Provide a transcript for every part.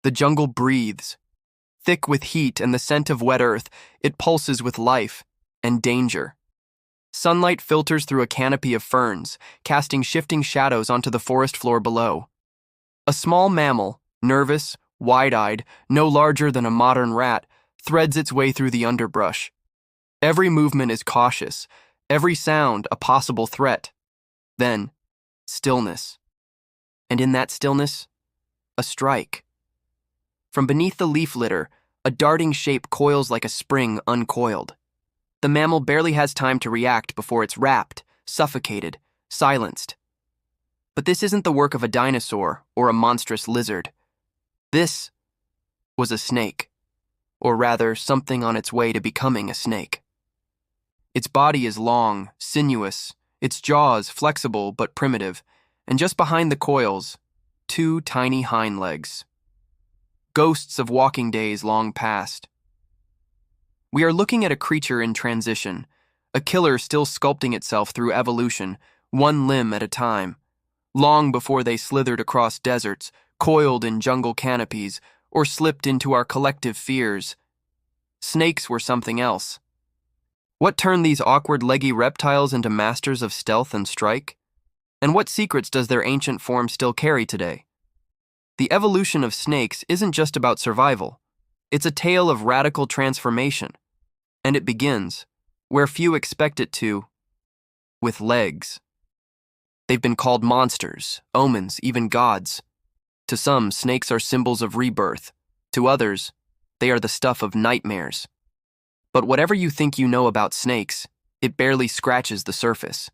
The jungle breathes. Thick with heat and the scent of wet earth, it pulses with life and danger. Sunlight filters through a canopy of ferns, casting shifting shadows onto the forest floor below. A small mammal, nervous, wide-eyed, no larger than a modern rat, threads its way through the underbrush. Every movement is cautious, every sound a possible threat. Then, stillness. And in that stillness, a strike. From beneath the leaf litter, a darting shape coils like a spring uncoiled. The mammal barely has time to react before it's wrapped, suffocated, silenced. But this isn't the work of a dinosaur or a monstrous lizard. This was a snake, or rather, something on its way to becoming a snake. Its body is long, sinuous, its jaws flexible but primitive, and just behind the coils, two tiny hind legs. Ghosts of walking days long past. We are looking at a creature in transition, a killer still sculpting itself through evolution, one limb at a time. Long before they slithered across deserts, coiled in jungle canopies, or slipped into our collective fears. Snakes were something else. What turned these awkward leggy reptiles into masters of stealth and strike? And what secrets does their ancient form still carry today? The evolution of snakes isn't just about survival. It's a tale of radical transformation. And it begins, where few expect it to, with legs. They've been called monsters, omens, even gods. To some, snakes are symbols of rebirth. To others, they are the stuff of nightmares. But whatever you think you know about snakes, it barely scratches the surface.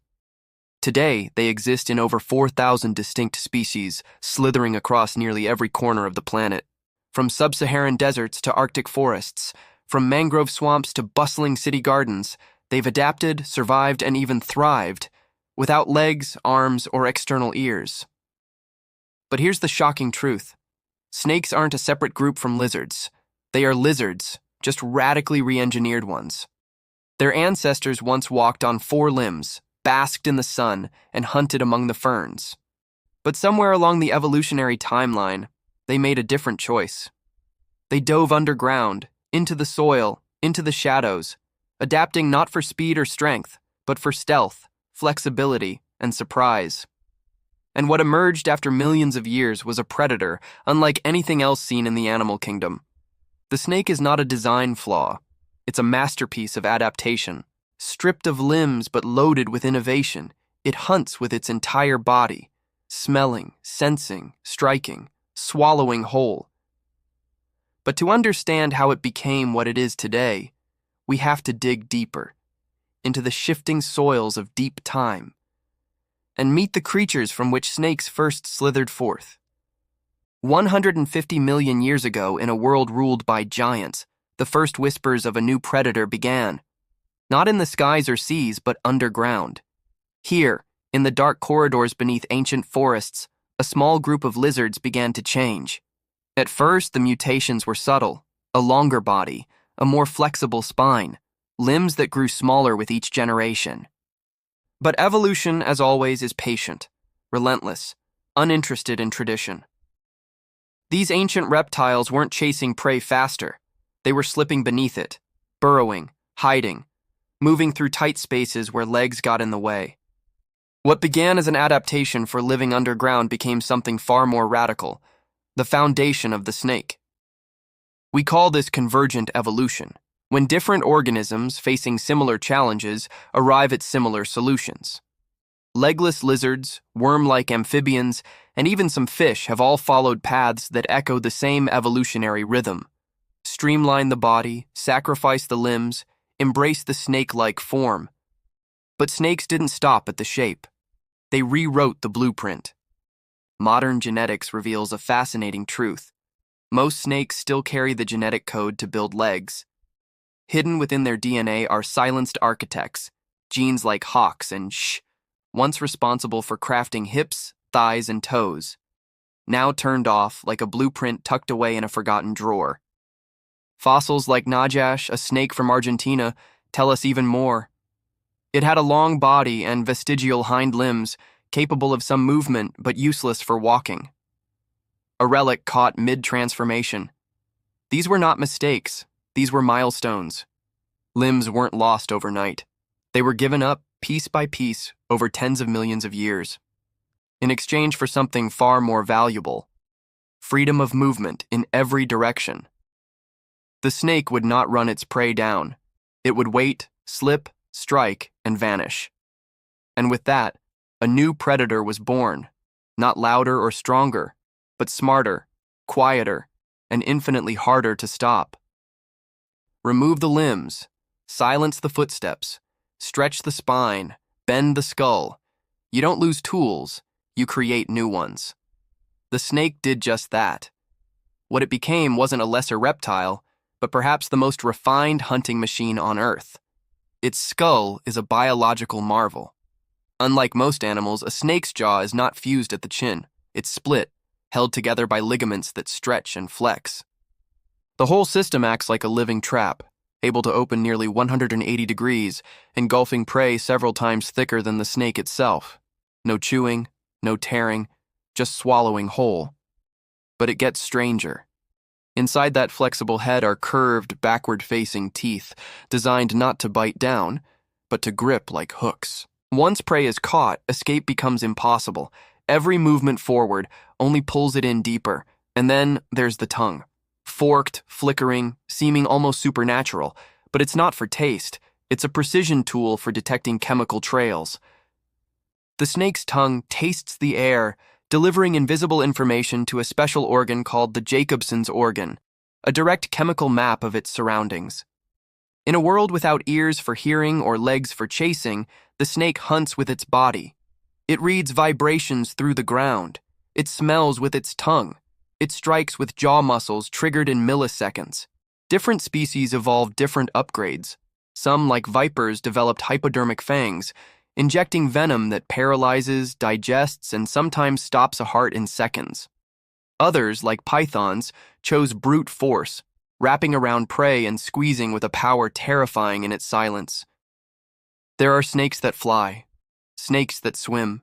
Today, they exist in over 4,000 distinct species, slithering across nearly every corner of the planet. From sub-Saharan deserts to Arctic forests, from mangrove swamps to bustling city gardens, they've adapted, survived, and even thrived, without legs, arms, or external ears. But here's the shocking truth. Snakes aren't a separate group from lizards. They are lizards, just radically re-engineered ones. Their ancestors once walked on 4 limbs, basked in the sun, and hunted among the ferns. But somewhere along the evolutionary timeline, they made a different choice. They dove underground, into the soil, into the shadows, adapting not for speed or strength, but for stealth, flexibility, and surprise. And what emerged after millions of years was a predator, unlike anything else seen in the animal kingdom. The snake is not a design flaw. It's a masterpiece of adaptation. Stripped of limbs but loaded with innovation, it hunts with its entire body, smelling, sensing, striking, swallowing whole. But to understand how it became what it is today, we have to dig deeper, into the shifting soils of deep time, and meet the creatures from which snakes first slithered forth. 150 million years ago, in a world ruled by giants, the first whispers of a new predator began. Not in the skies or seas, but underground. Here, in the dark corridors beneath ancient forests, a small group of lizards began to change. At first, the mutations were subtle: a longer body, a more flexible spine, limbs that grew smaller with each generation. But evolution, as always, is patient, relentless, uninterested in tradition. These ancient reptiles weren't chasing prey faster. They were slipping beneath it, burrowing, hiding, moving through tight spaces where legs got in the way. What began as an adaptation for living underground became something far more radical: the foundation of the snake. We call this convergent evolution, when different organisms facing similar challenges arrive at similar solutions. Legless lizards, worm-like amphibians, and even some fish have all followed paths that echo the same evolutionary rhythm. Streamline the body, sacrifice the limbs, embrace the snake-like form. But snakes didn't stop at the shape. They rewrote the blueprint. Modern genetics reveals a fascinating truth. Most snakes still carry the genetic code to build legs. Hidden within their DNA are silenced architects, genes like HOX and SH, once responsible for crafting hips, thighs, and toes, now turned off like a blueprint tucked away in a forgotten drawer. Fossils like Najash, a snake from Argentina, tell us even more. It had a long body and vestigial hind limbs, capable of some movement but useless for walking. a relic caught mid-transformation. These were not mistakes, these were milestones. Limbs weren't lost overnight. They were given up piece by piece over tens of millions of years, in exchange for something far more valuable: freedom of movement in every direction. The snake would not run its prey down. It would wait, slip, strike, and vanish. And with that, a new predator was born, not louder or stronger, but smarter, quieter, and infinitely harder to stop. Remove the limbs, silence the footsteps, stretch the spine, bend the skull. You don't lose tools, you create new ones. The snake did just that. What it became wasn't a lesser reptile, but perhaps the most refined hunting machine on Earth. Its skull is a biological marvel. Unlike most animals, a snake's jaw is not fused at the chin. It's split, held together by ligaments that stretch and flex. The whole system acts like a living trap, able to open nearly 180 degrees, engulfing prey several times thicker than the snake itself. No chewing, no tearing, just swallowing whole. But it gets stranger. Inside that flexible head are curved, backward-facing teeth, designed not to bite down, but to grip like hooks. Once prey is caught, escape becomes impossible. Every movement forward only pulls it in deeper. And then there's the tongue. Forked, flickering, seeming almost supernatural. But it's not for taste. It's a precision tool for detecting chemical trails. The snake's tongue tastes the air, delivering invisible information to a special organ called the Jacobson's organ, a direct chemical map of its surroundings. In a world without ears for hearing or legs for chasing, the snake hunts with its body. It reads vibrations through the ground. It smells with its tongue. It strikes with jaw muscles triggered in milliseconds. Different species evolved different upgrades. Some, like vipers, developed hypodermic fangs, injecting venom that paralyzes, digests, and sometimes stops a heart in seconds. Others, like pythons, chose brute force, wrapping around prey and squeezing with a power terrifying in its silence. There are snakes that fly, snakes that swim,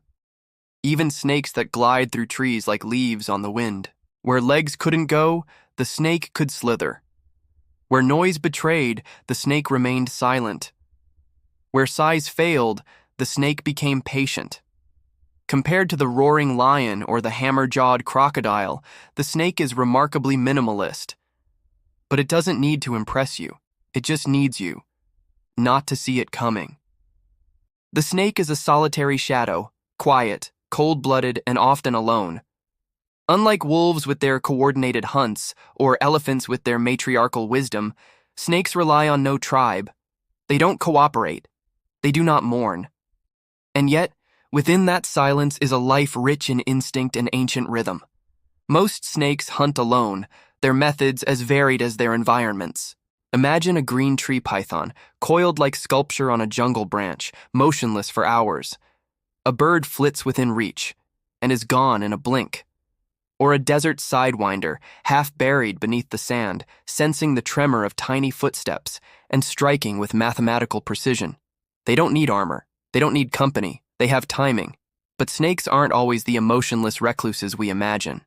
even snakes that glide through trees like leaves on the wind. Where legs couldn't go, the snake could slither. Where noise betrayed, the snake remained silent. Where size failed, the snake became patient. Compared to the roaring lion or the hammer-jawed crocodile, the snake is remarkably minimalist. But it doesn't need to impress you. It just needs you, not to see it coming. The snake is a solitary shadow, quiet, cold-blooded, and often alone. Unlike wolves with their coordinated hunts or elephants with their matriarchal wisdom, snakes rely on no tribe. They don't cooperate. They do not mourn. And yet, within that silence is a life rich in instinct and ancient rhythm. Most snakes hunt alone, their methods as varied as their environments. Imagine a green tree python, coiled like sculpture on a jungle branch, motionless for hours. A bird flits within reach, and is gone in a blink. Or a desert sidewinder, half buried beneath the sand, sensing the tremor of tiny footsteps, and striking with mathematical precision. They don't need armor. They don't need company. They have timing. But snakes aren't always the emotionless recluses we imagine.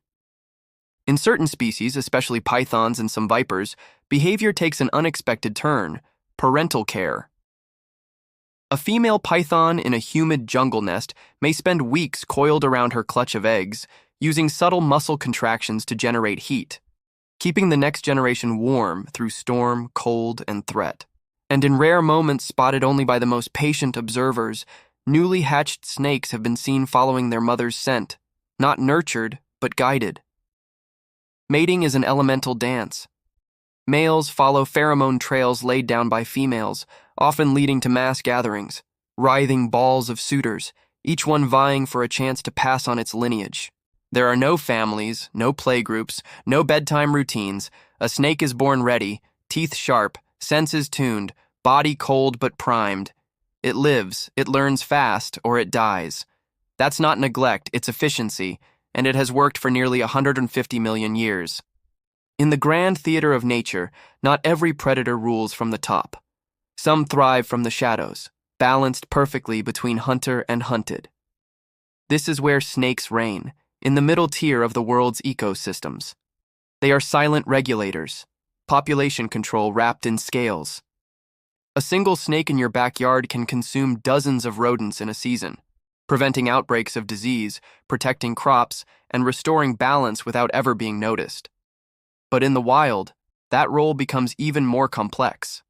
In certain species, especially pythons and some vipers, behavior takes an unexpected turn: parental care. A female python in a humid jungle nest may spend weeks coiled around her clutch of eggs, using subtle muscle contractions to generate heat, keeping the next generation warm through storm, cold, and threat. And in rare moments spotted only by the most patient observers, newly hatched snakes have been seen following their mother's scent, not nurtured, but guided. Mating is an elemental dance. Males follow pheromone trails laid down by females, often leading to mass gatherings, writhing balls of suitors, each one vying for a chance to pass on its lineage. There are no families, no playgroups, no bedtime routines. A snake is born ready, teeth sharp, senses tuned, body cold but primed. It lives, it learns fast, or it dies. That's not neglect, it's efficiency, and it has worked for nearly 150 million years. In the grand theater of nature, not every predator rules from the top. Some thrive from the shadows, balanced perfectly between hunter and hunted. This is where snakes reign, in the middle tier of the world's ecosystems. They are silent regulators, population control wrapped in scales. A single snake in your backyard can consume dozens of rodents in a season, preventing outbreaks of disease, protecting crops, and restoring balance without ever being noticed. But in the wild, that role becomes even more complex.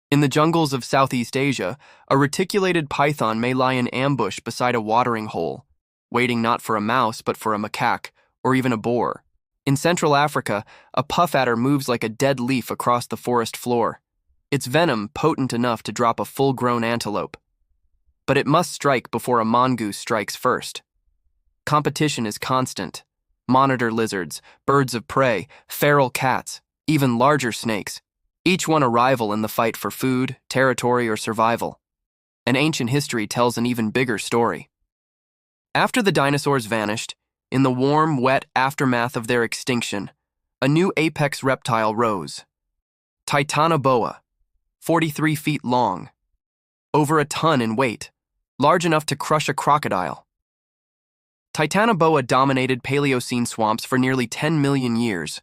In the jungles of Southeast Asia, a reticulated python may lie in ambush beside a watering hole, waiting not for a mouse but for a macaque or even a boar. In Central Africa, a puff adder moves like a dead leaf across the forest floor, its venom potent enough to drop a full-grown antelope. But it must strike before a mongoose strikes first. Competition is constant. Monitor lizards, birds of prey, feral cats, even larger snakes, each one a rival in the fight for food, territory, or survival. And ancient history tells an even bigger story. After the dinosaurs vanished, in the warm, wet aftermath of their extinction, a new apex reptile rose. Titanoboa, 43 feet long, over a ton in weight, large enough to crush a crocodile. Titanoboa dominated Paleocene swamps for nearly 10 million years,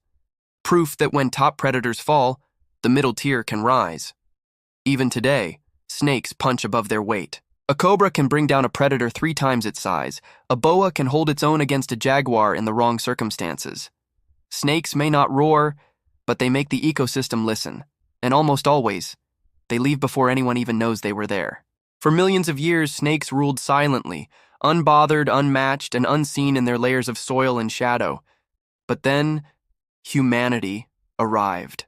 proof that when top predators fall, the middle tier can rise. Even today, snakes punch above their weight. A cobra can bring down a predator 3 times its size. A boa can hold its own against a jaguar in the wrong circumstances. Snakes may not roar, but they make the ecosystem listen. And almost always, they leave before anyone even knows they were there. For millions of years, snakes ruled silently, unbothered, unmatched, and unseen in their layers of soil and shadow. But then, humanity arrived.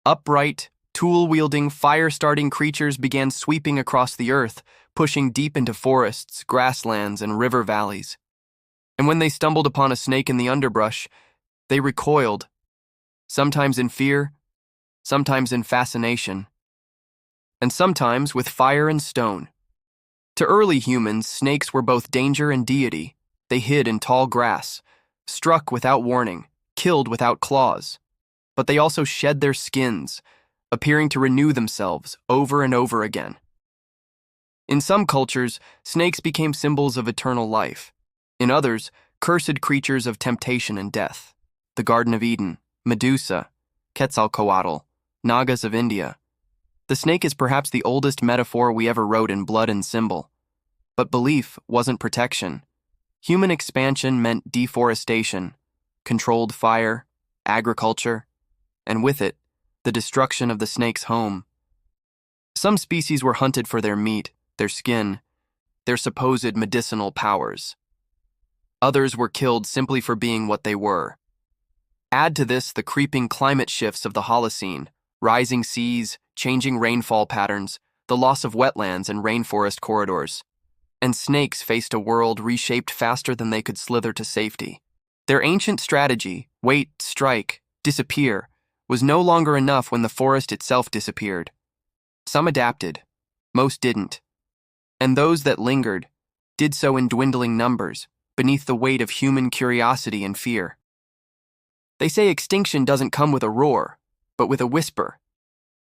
Upright, tool-wielding, fire-starting creatures began sweeping across the earth, pushing deep into forests, grasslands, and river valleys. And when they stumbled upon a snake in the underbrush, they recoiled, sometimes in fear, sometimes in fascination, and sometimes with fire and stone. To early humans, snakes were both danger and deity. They hid in tall grass, struck without warning, killed without claws. But they also shed their skins, appearing to renew themselves over and over again. In some cultures, snakes became symbols of eternal life. In others, cursed creatures of temptation and death. The Garden of Eden, Medusa, Quetzalcoatl, Nagas of India. The snake is perhaps the oldest metaphor we ever wrote in blood and symbol. But belief wasn't protection. Human expansion meant deforestation, controlled fire, agriculture, and with it, the destruction of the snake's home. Some species were hunted for their meat, their skin, their supposed medicinal powers. Others were killed simply for being what they were. Add to this the creeping climate shifts of the Holocene, rising seas, changing rainfall patterns, the loss of wetlands and rainforest corridors. And snakes faced a world reshaped faster than they could slither to safety. Their ancient strategy, wait, strike, disappear, was no longer enough when the forest itself disappeared. Some adapted, most didn't. And those that lingered did so in dwindling numbers, beneath the weight of human curiosity and fear. They say extinction doesn't come with a roar, but with a whisper.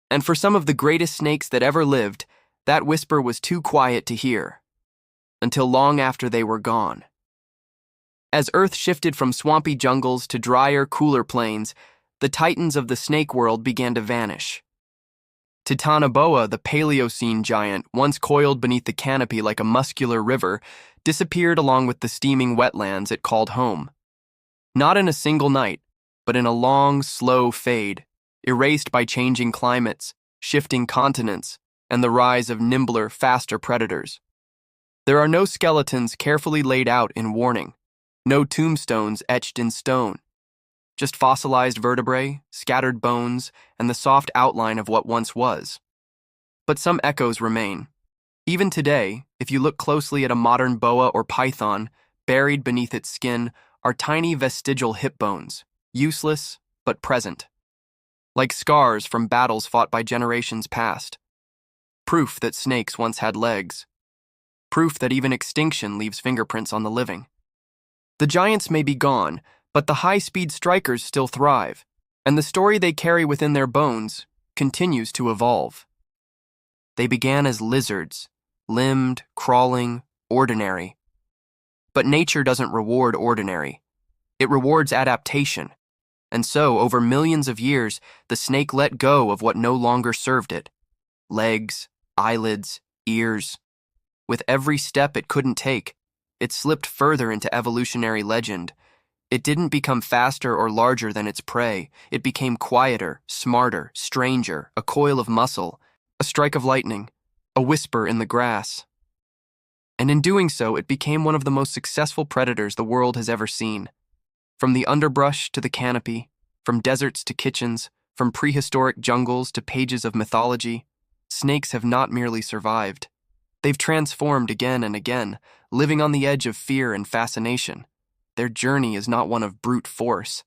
And for some of the greatest snakes that ever lived, that whisper was too quiet to hear, until long after they were gone. As Earth shifted from swampy jungles to drier, cooler plains, the titans of the snake world began to vanish. Titanoboa, the Paleocene giant, once coiled beneath the canopy like a muscular river, disappeared along with the steaming wetlands it called home. Not in a single night, but in a long, slow fade, erased by changing climates, shifting continents, and the rise of nimbler, faster predators. There are no skeletons carefully laid out in warning, no tombstones etched in stone. Just fossilized vertebrae, scattered bones, and the soft outline of what once was. But some echoes remain. Even today, if you look closely at a modern boa or python, buried beneath its skin are tiny vestigial hip bones, useless but present. Like scars from battles fought by generations past. Proof that snakes once had legs. Proof that even extinction leaves fingerprints on the living. The giants may be gone, but the high-speed strikers still thrive, and the story they carry within their bones continues to evolve. They began as lizards, limbed, crawling, ordinary. But nature doesn't reward ordinary. It rewards adaptation. And so, over millions of years, the snake let go of what no longer served it. Legs, eyelids, ears. With every step it couldn't take, it slipped further into evolutionary legend. It didn't become faster or larger than its prey. It became quieter, smarter, stranger, a coil of muscle, a strike of lightning, a whisper in the grass. And in doing so, it became one of the most successful predators the world has ever seen. From the underbrush to the canopy, from deserts to kitchens, from prehistoric jungles to pages of mythology, snakes have not merely survived. They've transformed again and again, living on the edge of fear and fascination. Their journey is not one of brute force,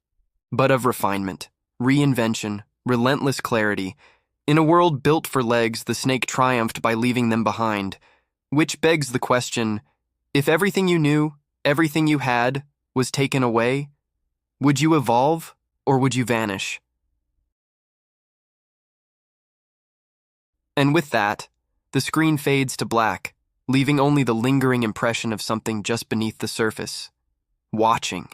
but of refinement, reinvention, relentless clarity. In a world built for legs, the snake triumphed by leaving them behind, which begs the question, if everything you knew, everything you had, was taken away, would you evolve or would you vanish? And with that, the screen fades to black, leaving only the lingering impression of something just beneath the surface, watching.